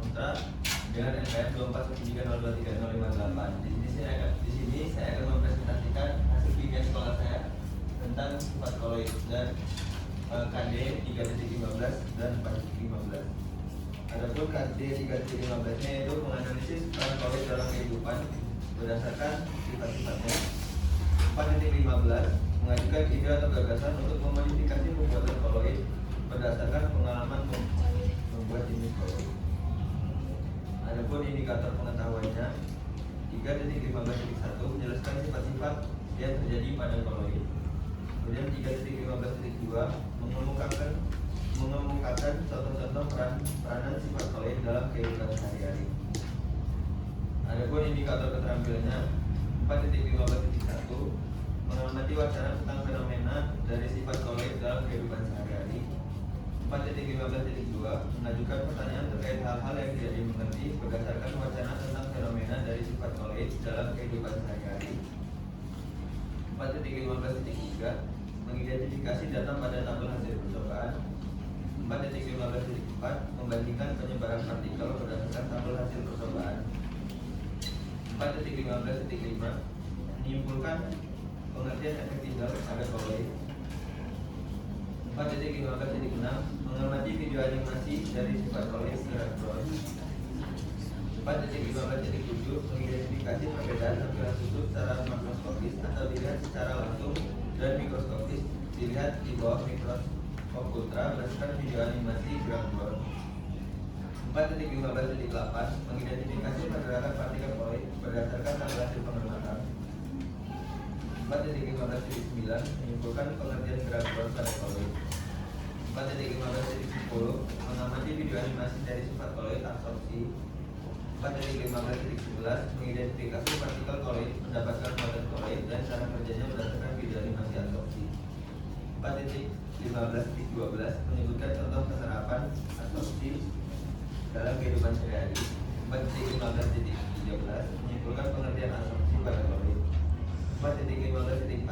kontra dengan NPM 2413023058. Di sini saya akan mempresentasikan hasil bimbingan sekolah saya tentang sifat koloid dan KD 3.15 dan 4.15. Adapun KD 3.15-nya yaitu menganalisis peran koloid dalam kehidupan berdasarkan sifat-sifatnya. 4.15 mengajukan ide atau gagasan untuk memodifikasi pembuatan koloid berdasarkan pengalaman membuat jenis koloid. Adapun indikator pengetahuannya 3.15.1 menjelaskan sifat-sifat yang terjadi pada koloid. Kemudian 3.15.2 mengemukakan contoh-contoh peranan sifat koloid dalam kehidupan sehari-hari. Adapun indikator keterampilannya 4.15.1 mengamati wacana tentang fenomena dari sifat koloid dalam kehidupan sehari-hari. 4.15.2 mengajukan pertanyaan terkait hal-hal yang tidak dimengerti berdasarkan wacana tentang fenomena dari sifat koloid dalam kehidupan sehari-hari. 4.15.3 mengidentifikasi data pada tabel hasil percobaan. 4.15.4 membandingkan penyebaran partikel berdasarkan tabel hasil percobaan. 4.15.5 menyimpulkan pengertian efek tinggal pada koloid. 4.15.6 mengamati video animasi dari sifat koloid secara ground. 4.15.7 mengidentifikasi perbedaan tampilan susu secara makroskopis atau dilihat secara langsung dan mikroskopis dilihat di bawah mikroskop ultra berdasarkan video animasi ground. 4.15.8 mengidentifikasi pergerakan partikel koloid berdasarkan tabel hasil pengamatan. 4.15.9 menyimpulkan pengertian gerak ground pada koloid. 4.15.10 mengamati video animasi dari sifat koloid absorpsi. 4.15.11 mengidentifikasi partikel koloid mendapatkan muatan koloid dan cara kerjanya berdasarkan video animasi absorpsi. 4.15.12 menyebutkan contoh penerapan absorpsi dalam kehidupan sehari-hari. 4.15.13 menyimpulkan pengertian absorpsi pada koloid. 4.15.14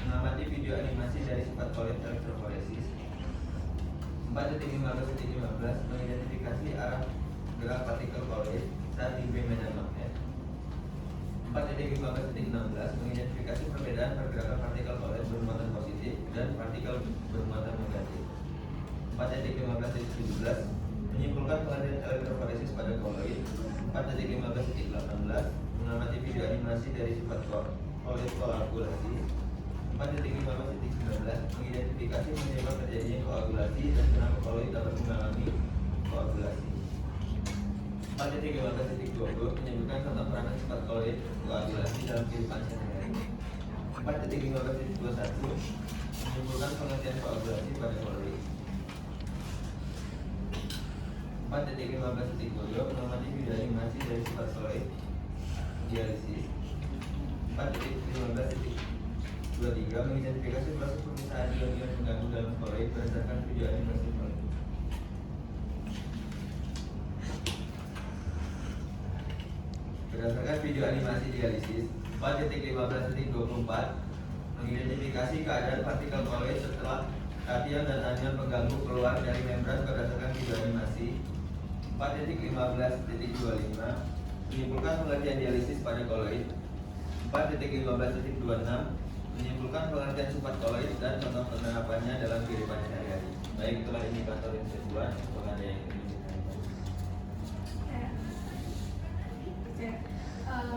mengamati video animasi dari sifat koloid elektroforesis. 4.15.15 mengidentifikasi arah gerak partikel koloid saat diberi medan magnet. 4.15.16 mengidentifikasi perbedaan pergerakan partikel koloid bermuatan positif dan partikel bermuatan negatif. 4.15.17 menyimpulkan pengertian elektroforesis pada koloid. 4.15.18 mengamati video animasi dari sifat koloid koagulasi. 4.15.19 mengidentifikasi penyebab terjadinya koagulasi dan kenapa koloid dapat mengalami koagulasi. 4.15.20 menyebutkan contoh peranan sifat koloid koagulasi dalam kehidupan sehari-hari. 4.15.21 menyimpulkan pengertian koagulasi pada koloid. 4.15.22 mengamati video animasi dari sifat koloid dialisis. 4.15.23 mengidentifikasi proses pemisahan ion-ion mengganggu dalam koloid berdasarkan video animasi koloid. Berdasarkan video animasi dialisis. 4.15.24 mengidentifikasi keadaan partikel koloid setelah kation dan anion pengganggu keluar dari membran berdasarkan video animasi. 4.15.25 menyimpulkan pengertian dialisis pada koloid. 4.15.26 menyimpulkan pengertian sifat koloid dan contoh penerapannya dalam kehidupan sehari-hari. Baik, itulah indikator yang saya buat. Kalau ada yang ingin ditanyakan.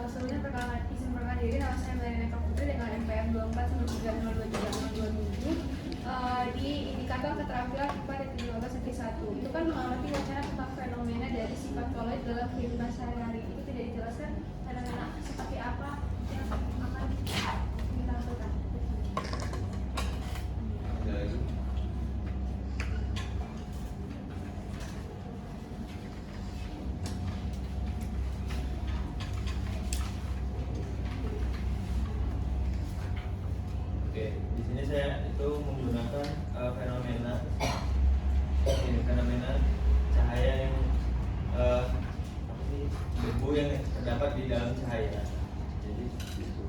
Sebelumnya perkenalkan diri, nama saya Melanie Eka Putri dengan NPM 24.902.327. Di indikator keterampilan 4.15.1 itu kan mengamati wacana tentang fenomena dari sifat koloid dalam kehidupan sehari-hari. Itu tidak dijelaskan fenomena seperti apa yang akan ditampilkan. Ada lagi? Oke, di sini saya itu menggunakan fenomena cahaya yang debu yang terdapat di dalam cahaya. Jadi itu.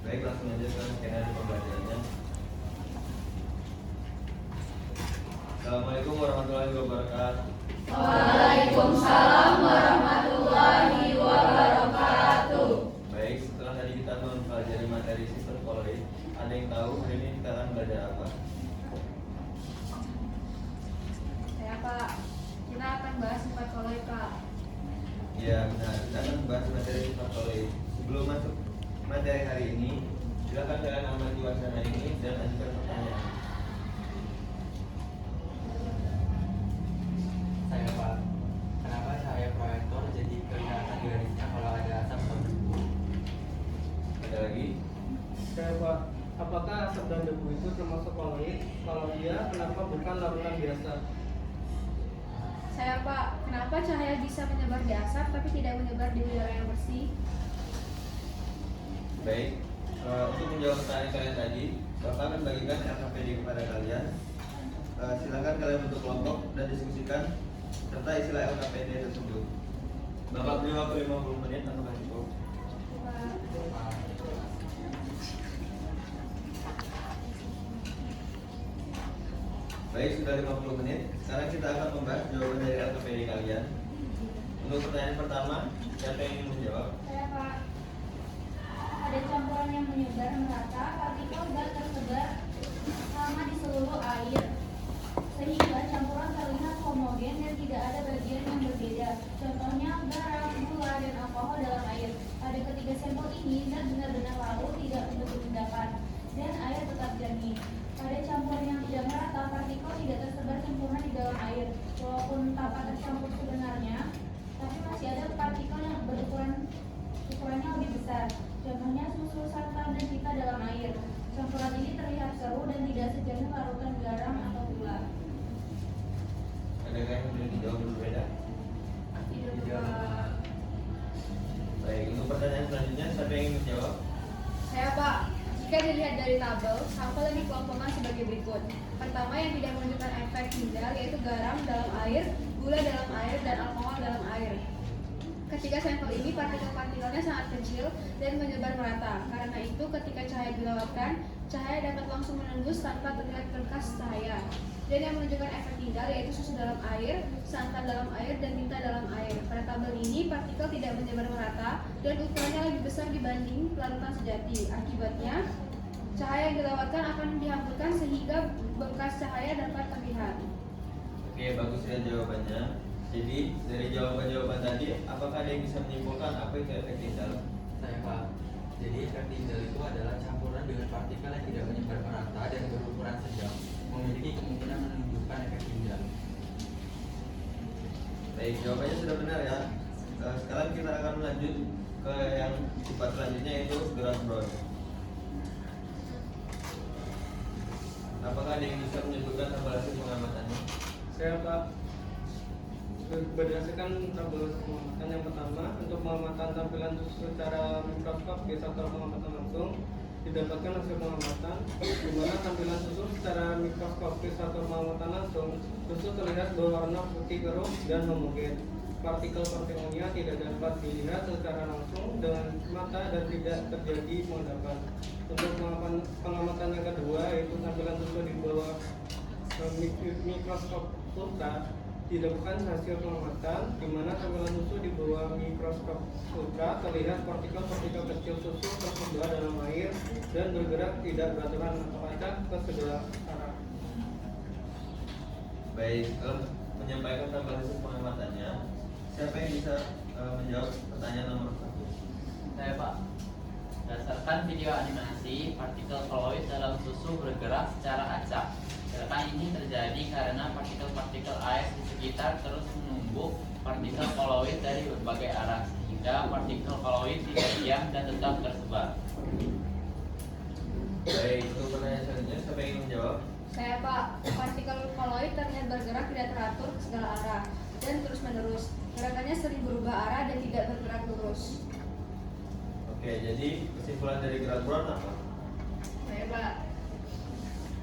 Baik, langsung aja ke skenario pembelajarannya. Assalamualaikum warahmatullahi wabarakatuh. Waalaikumsalam warahmatullahi wabarakatuh. Baik, setelah tadi kita mempelajari materi sistem koloid, ada yang tahu hari ini kita akan belajar apa? Saya Pak, kita akan bahas sifat koloid Pak. Ya benar, kita akan membahas materi sifat koloid. Sebelum masuk materi hari ini, silakan kalian amati wacana ini dan ajukan pertanyaan. Saya Pak, kenapa cahaya proyektor jadi kelihatan garisnya kalau ada asap dan debu? Ada lagi? Saya Pak, apakah asap dan debu itu termasuk koloid? Kalau iya, kenapa bukan larutan biasa? Saya Pak, kenapa cahaya bisa menyebar di asap tapi tidak menyebar di udara yang bersih? Baik, untuk menjawab pertanyaan kalian tadi, Bapak akan bagikan LKPD kepada kalian. Silakan kalian bentuk kelompok dan diskusikan serta istilah LKPD tersebut. Bapak beri waktu 50 menit untuk kasih tahu. Pak. Baik, sudah 50 menit. Sekarang kita akan membahas jawaban dari LKPD kalian. Untuk pertanyaan pertama, siapa yang ingin menjawab? Saya Pak, ada campuran yang menyebar merata, partikel gas tersebar sama di seluruh air, sehingga campuran terlihat homogen dan tidak ada bagian yang berbeda. Contohnya garam, gula, dan alkohol dalam air. Pada ketiga sampel ini, zat benar-benar larut, tidak membentuk endapan, dan air tetap jernih. Pada campuran yang tidak merata, partikel tidak tersebar sempurna di dalam air, walaupun tanpa tercampur sebenarnya, tapi masih ada partikel yang ukurannya lebih besar. Contohnya susu, santan, dan pita dalam air. Campuran ini terlihat seru dan tidak sejenis larutan garam atau gula. Adakah yang boleh dijawab berbeda? Tidak Tidak. Pak. Baik, untuk pertanyaan selanjutnya, siapa yang ingin menjawab? Saya Pak, jika dilihat dari tabel, sampel yang dikelompokkan sebagai berikut. Pertama yang tidak menunjukkan efek ginjal yaitu garam dalam air, gula dalam air, dan alkohol dalam air. Ketiga sampel ini partikel-partikelnya sangat kecil dan menyebar merata. Karena itu ketika cahaya dilewatkan, cahaya dapat langsung menembus tanpa terlihat kertas cahaya. Dan yang menunjukkan efek ginjal yaitu susu dalam air, santan dalam air, dan tinta dalam air. Pada tabel ini partikel tidak menyebar merata dan ukurannya lebih besar dibanding larutan sejati. Akibatnya, cahaya yang dilewatkan akan dihamburkan sehingga bekas cahaya dapat terlihat. Oke, bagus ya jawabannya. Jadi, dari jawaban-jawaban tadi, apakah ada yang bisa menyimpulkan apa itu efek ginjal? Saya Pak, jadi efek ginjal itu adalah campuran dengan partikel yang tidak menyebar merata dan berukuran sedang, memiliki kemungkinan menunjukkan efek ginjal. Baik, jawabannya sudah benar ya. Sekarang kita akan lanjut ke yang sifat selanjutnya yaitu Graf Brown. Apakah ada yang bisa menyebutkan tabulasi pengamatannya? Saya Pak, berdasarkan tabel pengamatan yang pertama, untuk pengamatan tampilan susu secara mikroskop di sektor pengamatan langsung didapatkan hasil pengamatan di mana tampilan susu secara mikroskopis sektor pengamatan langsung, susu terlihat berwarna putih keruh dan homogen. Partikel-partikelnya tidak dapat dilihat secara langsung dengan mata dan tidak terjadi pengendapan. Untuk pengamatan yang kedua yaitu tampilan susu di bawah mikroskop ultra, dilakukan hasil pengamatan di mana tampilan susu di bawah mikroskop ultra terlihat partikel-partikel kecil susu tersebar dalam air dan bergerak tidak beraturan atau acak ke kedua arah. Baik, menyampaikan tabulasi pengamatannya, siapa yang bisa menjawab pertanyaan nomor 1? Saya Pak, berdasarkan video animasi, partikel koloid dalam susu bergerak secara acak. Gerakan ini terjadi karena partikel-partikel air di sekitar terus menumbuk partikel koloid dari berbagai arah, sehingga partikel koloid tidak diam dan tetap tersebar. Baik, untuk pertanyaan selanjutnya, siapa yang ingin menjawab? Saya Pak, partikel koloid terlihat bergerak tidak teratur ke segala arah dan terus menerus. Gerakannya sering berubah arah dan tidak bergerak lurus. Oke, jadi kesimpulan dari Graf Brown apa? Saya Pak,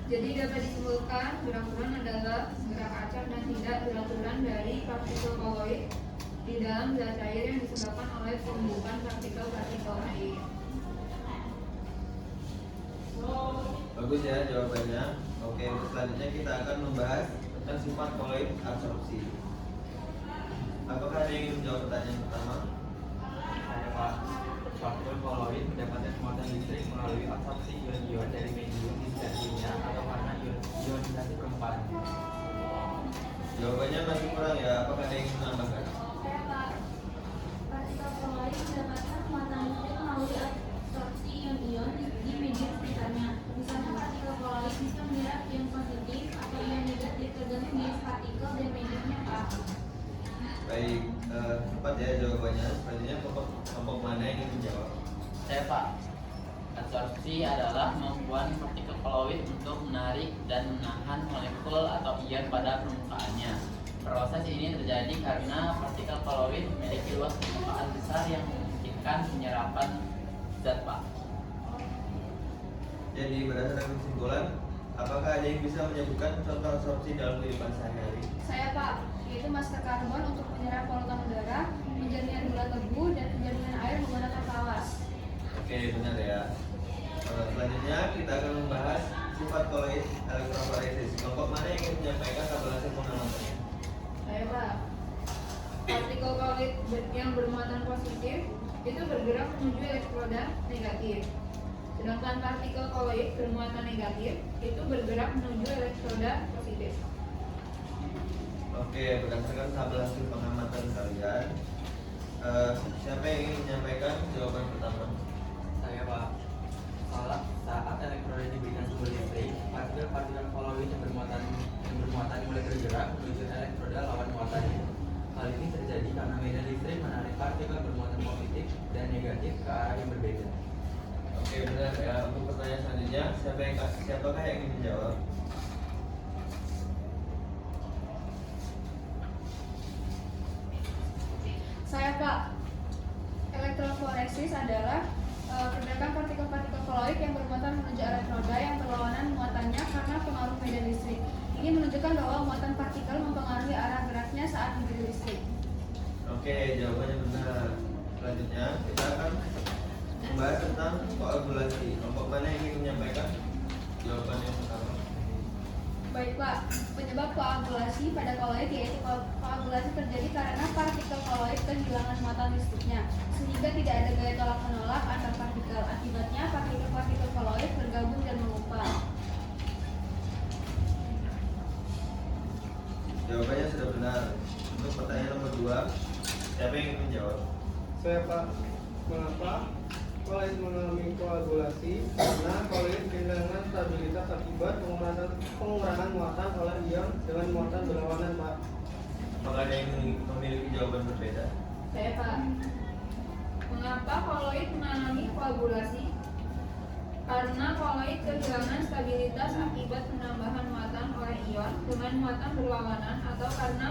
jadi dapat disimpulkan gerak bulan adalah gerak acak dan tidak beraturan dari partikel koloid di dalam zat cair yang disebabkan oleh penumbukan partikel-partikel air. Bagus ya jawabannya. Oke, untuk selanjutnya kita akan membahas tentang sifat koloid absorpsi. Apakah ada yang ingin menjawab pertanyaan pertama? Saya Pak. Partikel koloid mendapatkan muatan listrik melalui absorpsi ion-ion dari medium di sekitarnya atau karena ionisasi permukaan. Jawabannya masih kurang ya. Apakah ada yang ingin menambahkan? Saya Pak. Partikel koloid mendapatkan muatan listrik melalui absorpsi ion-ion di medium sekitarnya. Misalnya partikel koloid bisa menyerap ion positif atau ion negatif tergantung jenis partikel dan mediumnya Pak. Baik, tepat ya jawabannya. Selanjutnya kelompok mana yang ingin menjawab? Saya Pak. Absorpsi adalah kemampuan partikel koloid untuk menarik dan menahan molekul atau ion pada permukaannya. Proses ini terjadi karena partikel koloid memiliki luas permukaan besar yang memungkinkan penyerapan zat Pak. Jadi berdasarkan kesimpulan, apakah ada yang bisa menyebutkan contoh absorpsi dalam kehidupan sehari-hari? Saya Pak, yaitu masker karbon untuk menyerap polutan udara, penjernihan gula tebu, dan penjernihan air menggunakan tawas. Oke, benar ya. Selanjutnya kita akan membahas sifat koloid elektroforesis. Kelompok mana yang ingin menyampaikan tabulasi pengamatannya? Saya Pak, partikel koloid yang bermuatan positif itu bergerak menuju elektroda negatif. Sedangkan partikel koloid bermuatan negatif itu bergerak menuju elektroda positif. Oke, berdasarkan tabel hasil pengamatan kalian, siapa yang ingin menyampaikan jawaban pertama? Saya Pak. Saat elektroda diberikan sumber listrik, partikel koloid yang bermuatan mulai bergerak menuju elektroda lawan muatannya. Hal ini terjadi karena medan listrik menarik partikel bermuatan positif dan negatif ke arah yang berbeda. Oke, benar ya. Untuk pertanyaan selanjutnya, siapakah yang ingin menjawab? Saya Pak, elektroforesis adalah pergerakan partikel-partikel koloid yang bermuatan menuju elektroda yang berlawanan muatannya karena pengaruh medan listrik. Ini menunjukkan bahwa muatan partikel mempengaruhi arah geraknya saat diberi listrik. Oke, jawabannya benar. Selanjutnya, kita akan membahas tentang koagulasi. Kelompok mana yang ingin menyampaikan jawaban yang pertama? Baik Pak, penyebab koagulasi pada koloid yaitu koagulasi terjadi karena partikel koloid kehilangan muatan listriknya, sehingga tidak ada gaya tolak menolak antar partikel. Akibatnya partikel-partikel koloid bergabung dan mengumpal. Jawabannya sudah benar. Untuk pertanyaan nomor 2, siapa yang ingin menjawab? Saya Pak. Mengapa koloid mengalami koagulasi? Karena koloid kehilangan stabilitas akibat pengurangan muatan oleh ion dengan muatan berlawanan Pak. Apakah ada yang memiliki jawaban berbeda? Saya Pak, mengapa koloid mengalami koagulasi? Karena koloid kehilangan stabilitas akibat penambahan muatan oleh ion dengan muatan berlawanan atau karena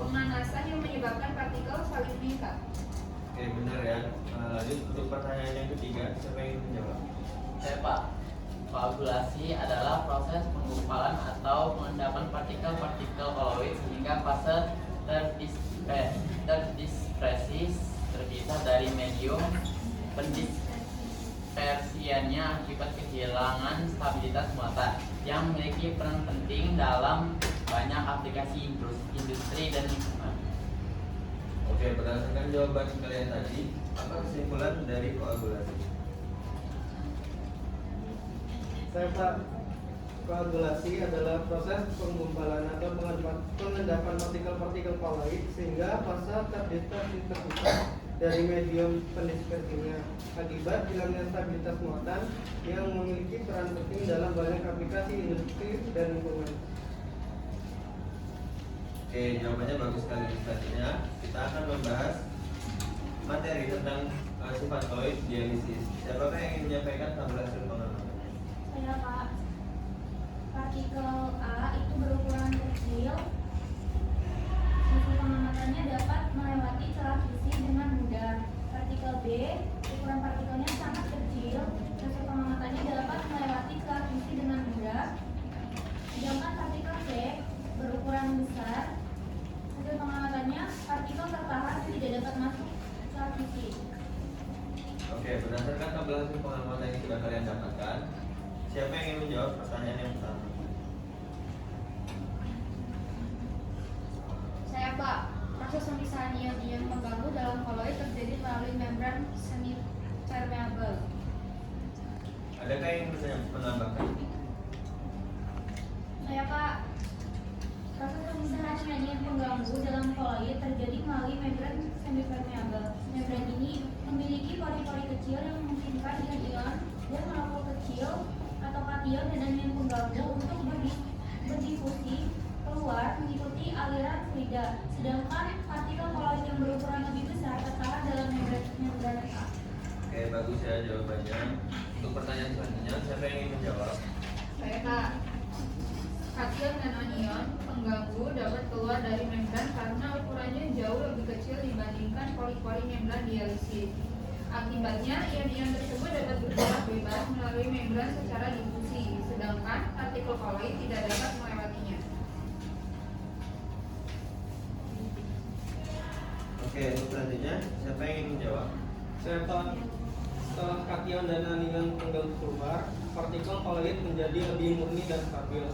pemanasan yang menyebabkan partikel saling mengikat. Oke, benar ya. Lanjut untuk pertanyaan yang ketiga, siapa yang ingin menjawab? Saya Pak. Koagulasi adalah proses penggumpalan atau pengendapan partikel-partikel koloid sehingga fase terdispersi terpisah dari medium pendispersiannya akibat kehilangan stabilitas muatan yang memiliki peran penting dalam banyak aplikasi industri dan lingkungan. Oke, berdasarkan jawaban kalian tadi, apa kesimpulan dari koagulasi? Saya Pak. Koagulasi adalah proses penggumpalan atau pengendapan partikel-partikel koloid sehingga fase terdispersi terpisah dari medium pendispersinya akibat hilangnya stabilitas muatan yang memiliki peran penting dalam banyak aplikasi industri dan lingkungan. Oke, jawabannya bagus sekali. Selanjutnya, kita akan membahas materi tentang sifat koloid dialisis. Siapakah yang ingin menyampaikan tabel hasil pengamatan? Saya Pak. Partikel A itu berukuran kecil. Hasil pengamatannya dapat melewati celah isi dengan mudah. Partikel B, ukuran partikelnya sangat kecil. Hasil pengamatannya dapat melewati celah isi dengan mudah. Sedangkan partikel C berukuran besar. Hasil pengamatannya partikel tertahan dan tidak dapat masuk celah isi. Oke, berdasarkan tabel hasil pengamatan yang sudah kalian dapatkan, siapa yang ingin menjawab pertanyaan yang pertama? Saya Pak. Proses pemisahan anion pengganggu dalam koloid terjadi melalui membran semipermeabel. Membran ini memiliki pori-pori kecil yang memungkinkan ion-ion dan molekul kecil atau kation dan anion pengganggu untuk berdifusi keluar mengikuti aliran fluida. Sedangkan partikel koloid yang berukuran lebih besar tertahan dalam membran A. Oke, bagus ya jawabannya. Untuk pertanyaan selanjutnya, siapa yang ingin menjawab? Saya Kak. Kation dan anion pengganggu dapat keluar dari membran karena ukurannya jauh lebih kecil dibandingkan pori-pori membran dialisis. Akibatnya, ion-ion tersebut dapat bergerak bebas melalui membran secara difusi, sedangkan partikel koloid tidak dapat melewatinya. Oke, untuk selanjutnya, siapa yang ingin menjawab? Saya Pak. Setelah kation dan anion pengganggu keluar, partikel koloid menjadi lebih murni dan stabil.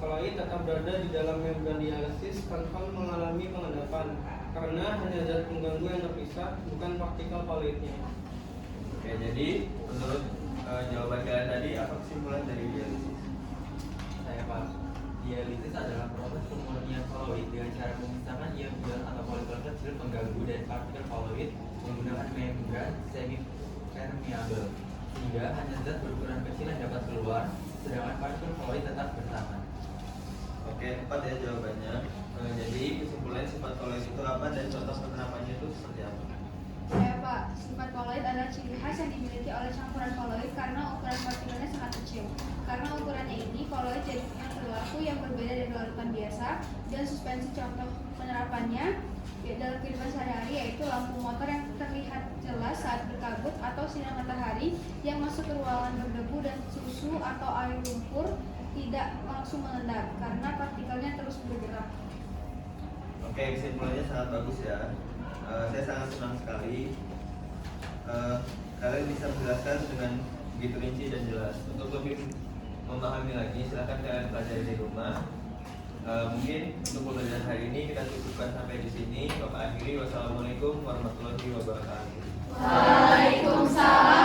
Koloid tetap berada di dalam membran dialisis tanpa mengalami pengendapan, karena hanya zat pengganggu yang terpisah, bukan partikel koloidnya. Oke, jadi menurut jawaban kalian tadi, apa kesimpulan dari dialisis? Saya Pak. Dialisis adalah proses pemurnian koloid dengan cara memisahkan ion-ion atau molekul kecil pengganggu dari partikel koloid menggunakan membran semipermeabel, sehingga hanya zat berukuran kecil yang dapat keluar, sedangkan partikel koloid tetap bertahan. Oke, tepat ya jawabannya. Jadi kesimpulan sifat koloid itu apa dan contoh penerapannya itu seperti apa? Saya Pak. Sifat koloid adalah ciri khas yang dimiliki oleh campuran koloid karena ukuran partikelnya sangat kecil. Karena ukurannya ini, koloid jadi punya perilaku yang berbeda dari larutan biasa dan suspensi. Contoh penerapannya dalam kehidupan sehari-hari yaitu lampu motor yang terlihat jelas saat berkabut atau sinar matahari yang masuk ke ruangan berdebu dan susu atau air lumpur tidak langsung meledak karena partikelnya terus bergerak. Oke, kesimpulannya sangat bagus ya. Saya sangat senang sekali kalian bisa menjelaskan dengan begitu rinci dan jelas. Untuk lebih memahami lagi, silahkan kalian pelajari di rumah. Mungkin untuk pembelajaran hari ini kita cukupkan sampai di sini. Bapak akhiri, wassalamualaikum warahmatullahi wabarakatuh. Waalaikumsalam